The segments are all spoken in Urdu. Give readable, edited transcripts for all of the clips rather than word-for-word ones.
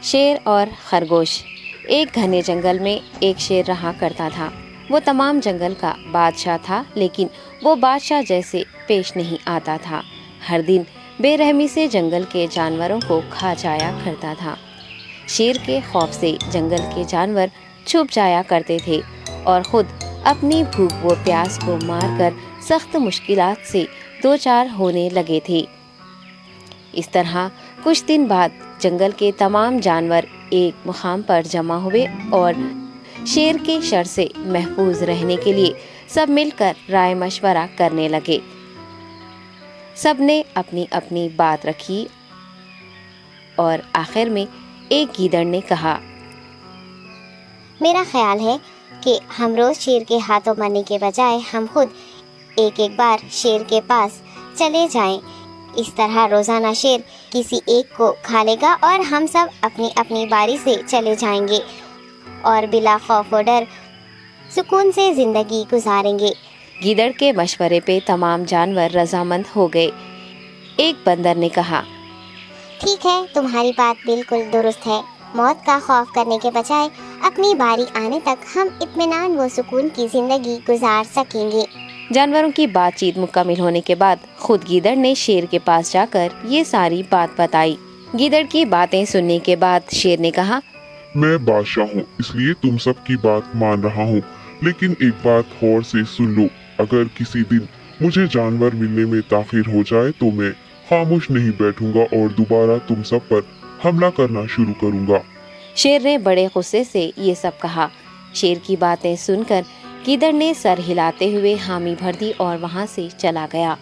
شیر اور خرگوش۔ ایک گھنے جنگل میں ایک شیر رہا کرتا تھا۔ وہ تمام جنگل کا بادشاہ تھا، لیکن وہ بادشاہ جیسے پیش نہیں آتا تھا۔ ہر دن بے رحمی سے جنگل کے جانوروں کو کھا جایا کرتا تھا۔ شیر کے خوف سے جنگل کے جانور چھپ جایا کرتے تھے اور خود اپنی بھوک و پیاس کو مار کر سخت مشکلات سے دوچار ہونے لگے تھے۔ اس طرح کچھ دن بعد جنگل کے تمام جانور ایک مقام پر جمع ہوئے اور شیر کے شر سے محفوظ رہنے کے لیے سب مل کر رائے مشورہ کرنے لگے۔ سب نے اپنی اپنی بات رکھی اور آخر میں ایک گیدڑ نے کہا، میرا خیال ہے کہ ہم روز شیر کے ہاتھوں مرنے کے بجائے ہم خود ایک بار شیر کے پاس چلے جائیں۔ اس طرح روزانہ شیر کسی ایک کو کھا لے گا اور ہم سب اپنی اپنی باری سے چلے جائیں گے اور بلا خوف و ڈر سکون سے زندگی گزاریں گے۔ گیدڑ کے مشورے پہ تمام جانور رضامند ہو گئے۔ ایک بندر نے کہا، ٹھیک ہے، تمہاری بات بالکل درست ہے۔ موت کا خوف کرنے کے بجائے اپنی باری آنے تک ہم اطمینان و سکون کی زندگی گزار سکیں گے۔ جانوروں کی بات چیت مکمل ہونے کے بعد خود گیدڑ نے شیر کے پاس جا کر یہ ساری بات بتائی۔ گیدڑ کی باتیں سننے کے بعد شیر نے کہا، میں بادشاہ ہوں، اس لیے تم سب کی بات مان رہا ہوں، لیکن ایک بات غور سے سن لو۔ اگر کسی دن مجھے جانور ملنے میں تاخیر ہو جائے تو میں خاموش نہیں بیٹھوں گا اور دوبارہ تم سب پر حملہ کرنا شروع کروں گا۔ شیر نے بڑے غصے سے یہ سب کہا۔ شیر کی باتیں سن کر گیدڑ نے سر ہلاتے ہوئے حامی بھر دی اور وہاں سے چلا گیا۔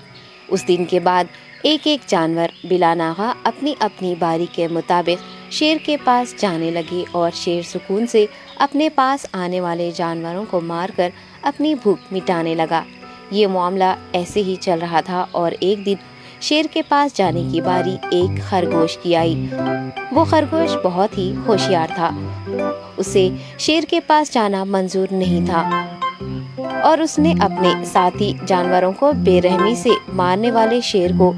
اس دن کے بعد ایک ایک جانور بلا ناغہ اپنی اپنی باری کے مطابق شیر کے پاس جانے لگے اور شیر سکون سے اپنے پاس آنے والے جانوروں کو مار کر اپنی بھوک مٹانے لگا۔ یہ معاملہ ایسے ہی چل رہا تھا اور ایک دن شیر کے پاس جانے کی باری ایک خرگوش کی آئی۔ وہ خرگوش بہت ہی ہوشیار تھا۔ اسے شیر کے پاس جانا منظور نہیں تھا اور اس نے اپنے ساتھی جانوروں کو بے رحمی سے مارنے والے شیر کو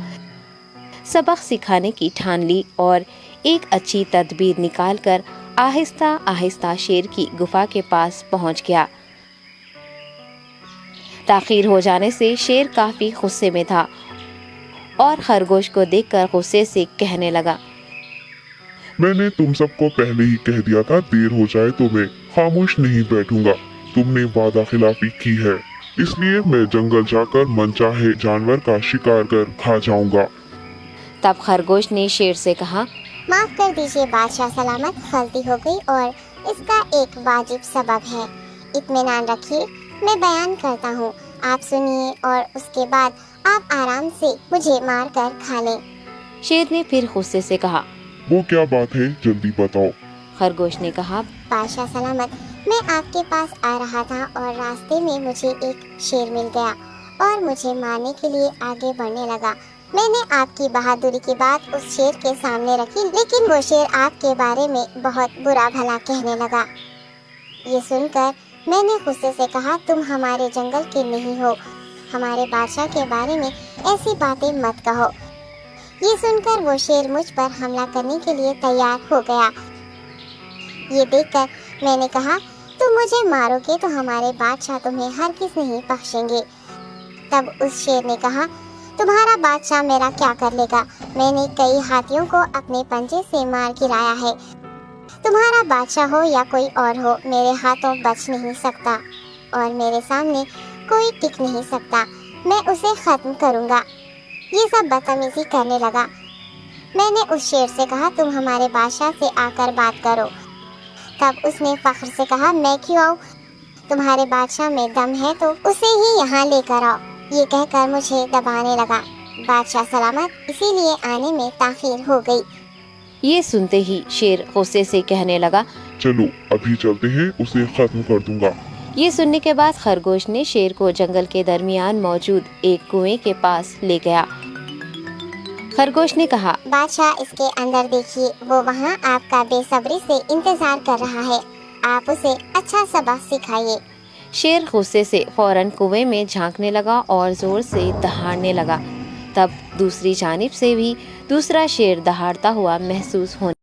سبق سکھانے کی ٹھان لی اور ایک اچھی تدبیر نکال کر آہستہ آہستہ شیر کی گفا کے پاس پہنچ گیا۔ تاخیر ہو جانے سے شیر کافی غصے میں تھا اور خرگوش کو دیکھ کر غصے سے کہنے لگا، میں نے تم سب کو پہلے ہی کہہ دیا تھا، دیر ہو جائے تو میں خاموش نہیں بیٹھوں گا۔ تم نے وعدہ خلافی کی ہے، اس لیے میں جنگل جا کر من چاہے جانور کا شکار کر کھا جاؤں گا۔ تب خرگوش نے شیر سے کہا، معاف کر دیجیے بادشاہ سلامت، غلطی ہو گئی اور اس کا ایک واجب سبب ہے۔ اطمینان رکھیے، میں بیان کرتا ہوں، آپ سنیے اور اس کے بعد آپ آرام سے مجھے مار کر کھا لیں۔ شیر نے پھر غصے سے کہا، وہ کیا بات ہے، جلدی بتاؤ۔ خرگوش نے کہا، بادشاہ سلامت، میں آپ کے پاس آ رہا تھا اور راستے میں مجھے ایک شیر مل گیا اور مجھے مارنے کے لیے آگے بڑھنے لگا۔ میں نے آپ کی بہادری کی بات اس شیر کے سامنے رکھی، لیکن وہ شیر آپ کے بارے میں بہت برا بھلا کہنے لگا۔ یہ سن کر میں نے غصے سے کہا، تم ہمارے جنگل کے نہیں ہو، ہمارے بادشاہ کے بارے میں ایسی باتیں مت کہو۔ یہ سن کر وہ شیر مجھ پر حملہ کرنے کے لیے تیار ہو گیا۔ یہ دیکھ کر میں نے کہا، تم مجھے مارو گے تو ہمارے بادشاہ تمہیں ہرگز نہیں بخشیں گے۔ تب اس شیر نے کہا، تمہارا بادشاہ میرا کیا کر لے گا؟ میں نے کئی ہاتھیوں کو اپنے پنجے سے مار گرایا ہے، تمہارا بادشاہ ہو یا کوئی اور ہو، میرے ہاتھوں بچ نہیں سکتا اور میرے سامنے کوئی ٹک نہیں سکتا، میں اسے ختم کروں گا۔ یہ سب بدتمیزی کرنے لگا۔ میں نے اس شیر سے کہا، تم ہمارے بادشاہ سے آ کر بات کرو۔ تب اس نے فخر سے کہا، میں کیوں آؤں؟ تمہارے بادشاہ میں دم ہے تو اسے ہی یہاں لے کر آؤ۔ یہ کہہ کر مجھے دبانے لگا۔ بادشاہ سلامت، اسی لیے آنے میں تاخیر ہو گئی۔ یہ سنتے ہی شیر غصے سے کہنے لگا، چلو ابھی چلتے ہیں، اسے ختم کر دوں گا۔ یہ سننے کے بعد خرگوش نے شیر کو جنگل کے درمیان موجود ایک کنویں کے پاس لے گیا۔ خرگوش نے کہا، بادشاہ اس کے اندر دیکھیے، وہ وہاں آپ کا بے صبری سے انتظار کر رہا ہے، آپ اسے اچھا سبق سکھائیے۔ شیر غصے سے فوراً کنویں میں جھانکنے لگا اور زور سے دہاڑنے لگا۔ تب دوسری جانب سے بھی دوسرا شیر دہاڑتا ہوا محسوس ہونے